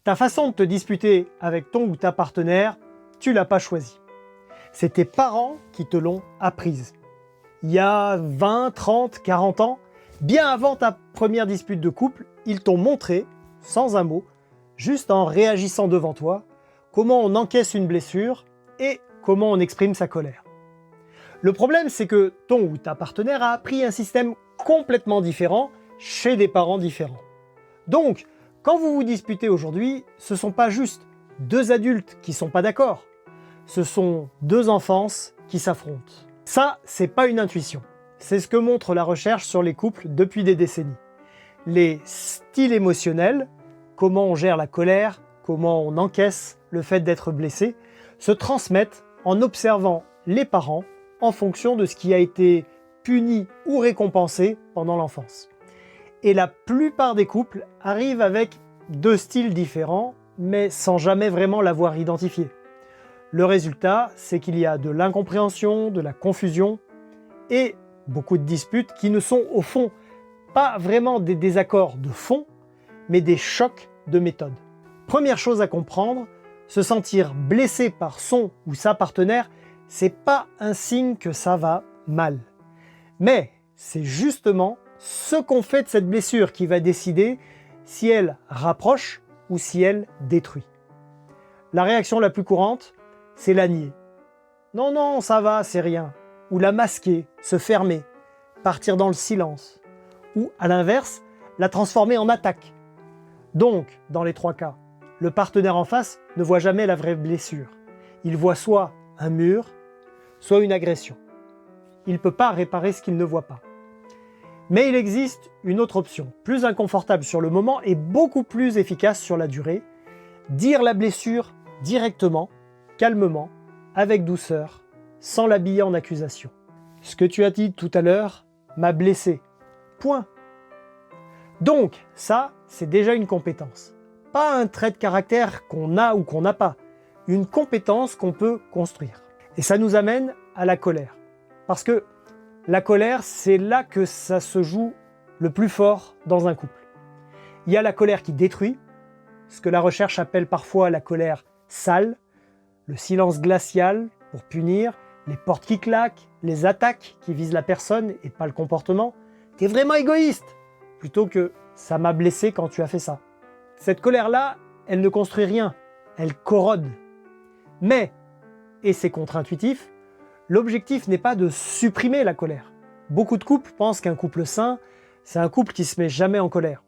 Ta façon de te disputer avec ton ou ta partenaire, tu l'as pas choisie. C'est tes parents qui te l'ont apprise. Il y a 20, 30, 40 ans, bien avant ta première dispute de couple, ils t'ont montré, sans un mot, juste en réagissant devant toi, comment on encaisse une blessure et comment on exprime sa colère. Le problème, c'est que ton ou ta partenaire a appris un système complètement différent chez des parents différents. Donc, quand vous vous disputez aujourd'hui, ce ne sont pas juste deux adultes qui ne sont pas d'accord, ce sont deux enfances qui s'affrontent. Ça, c'est pas une intuition. C'est ce que montre la recherche sur les couples depuis des décennies. Les styles émotionnels, comment on gère la colère, comment on encaisse le fait d'être blessé, se transmettent en observant les parents en fonction de ce qui a été puni ou récompensé pendant l'enfance. Et la plupart des couples arrivent avec deux styles différents, mais sans jamais vraiment l'avoir identifié. Le résultat, c'est qu'il y a de l'incompréhension, de la confusion et beaucoup de disputes qui ne sont au fond pas vraiment des désaccords de fond, mais des chocs de méthode. Première chose à comprendre, se sentir blessé par son ou sa partenaire, c'est pas un signe que ça va mal. Mais c'est justement ce qu'on fait de cette blessure qui va décider si elle rapproche ou si elle détruit. La réaction la plus courante, c'est la nier. Non, non, ça va, c'est rien. Ou la masquer, se fermer, partir dans le silence. Ou, à l'inverse, la transformer en attaque. Donc, dans les trois cas, le partenaire en face ne voit jamais la vraie blessure. Il voit soit un mur, soit une agression. Il ne peut pas réparer ce qu'il ne voit pas. Mais il existe une autre option, plus inconfortable sur le moment et beaucoup plus efficace sur la durée. Dire la blessure directement, calmement, avec douceur, sans l'habiller en accusation. Ce que tu as dit tout à l'heure m'a blessé. Point. Donc, ça, c'est déjà une compétence. Pas un trait de caractère qu'on a ou qu'on n'a pas. Une compétence qu'on peut construire. Et ça nous amène à la colère. Parce que la colère, c'est là que ça se joue le plus fort dans un couple. Il y a la colère qui détruit, ce que la recherche appelle parfois la colère sale, le silence glacial pour punir, les portes qui claquent, les attaques qui visent la personne et pas le comportement. T'es vraiment égoïste, plutôt que ça m'a blessé quand tu as fait ça. Cette colère-là, elle ne construit rien, elle corrode. Mais, et c'est contre-intuitif, l'objectif n'est pas de supprimer la colère. Beaucoup de couples pensent qu'un couple sain, c'est un couple qui se met jamais en colère.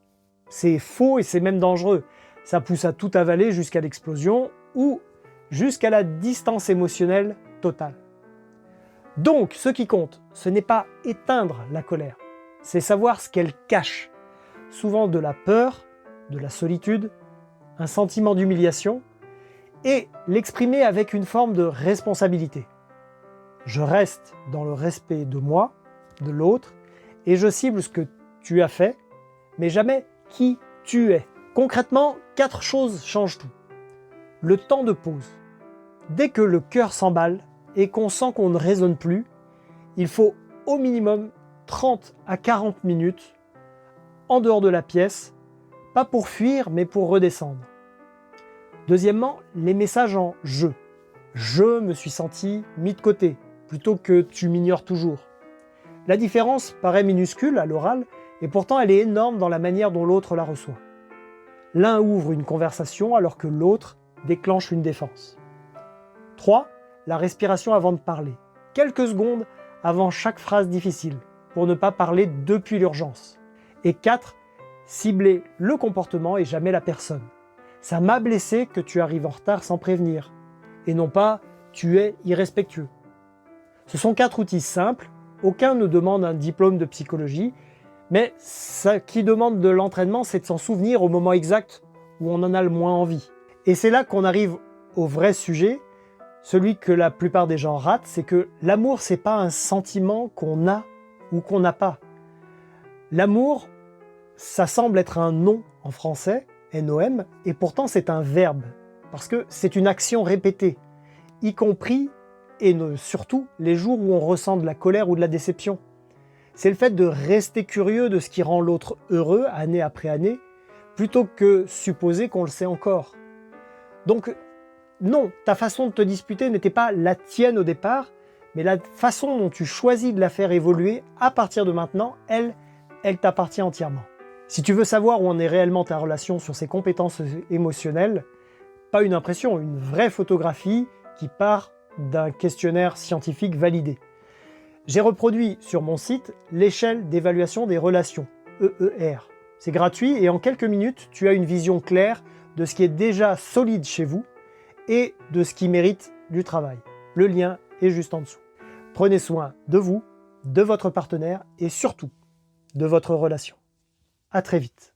C'est faux et c'est même dangereux. Ça pousse à tout avaler jusqu'à l'explosion ou jusqu'à la distance émotionnelle totale. Donc, ce qui compte, ce n'est pas éteindre la colère, c'est savoir ce qu'elle cache. Souvent de la peur, de la solitude, un sentiment d'humiliation, et l'exprimer avec une forme de responsabilité. Je reste dans le respect de moi, de l'autre, et je cible ce que tu as fait, mais jamais qui tu es. Concrètement, 4 choses changent tout. Le temps de pause. Dès que le cœur s'emballe et qu'on sent qu'on ne raisonne plus, il faut au minimum 30 à 40 minutes en dehors de la pièce, pas pour fuir, mais pour redescendre. Deuxièmement, les messages en « je ». Je me suis senti mis de côté, plutôt que tu m'ignores toujours. La différence paraît minuscule à l'oral, et pourtant elle est énorme dans la manière dont l'autre la reçoit. L'un ouvre une conversation alors que l'autre déclenche une défense. 3. La respiration avant de parler. Quelques secondes avant chaque phrase difficile, pour ne pas parler depuis l'urgence. Et 4. Cibler le comportement et jamais la personne. Ça m'a blessé que tu arrives en retard sans prévenir. Et non pas « tu es irrespectueux ». Ce sont 4 outils simples, aucun ne demande un diplôme de psychologie, mais ce qui demande de l'entraînement, c'est de s'en souvenir au moment exact où on en a le moins envie. Et c'est là qu'on arrive au vrai sujet, celui que la plupart des gens ratent, c'est que l'amour, c'est pas un sentiment qu'on a ou qu'on n'a pas. L'amour, ça semble être un nom en français, N-O-M, et pourtant c'est un verbe, parce que c'est une action répétée, y compris et surtout les jours où on ressent de la colère ou de la déception. C'est le fait de rester curieux de ce qui rend l'autre heureux année après année, plutôt que supposer qu'on le sait encore. Donc non, ta façon de te disputer n'était pas la tienne au départ, mais la façon dont tu choisis de la faire évoluer à partir de maintenant, elle t'appartient entièrement. Si tu veux savoir où en est réellement ta relation sur ces compétences émotionnelles, pas une impression, une vraie photographie qui part d'un questionnaire scientifique validé. J'ai reproduit sur mon site l'échelle d'évaluation des relations, EER. C'est gratuit et en quelques minutes, tu as une vision claire de ce qui est déjà solide chez vous et de ce qui mérite du travail. Le lien est juste en dessous. Prenez soin de vous, de votre partenaire et surtout de votre relation. À très vite.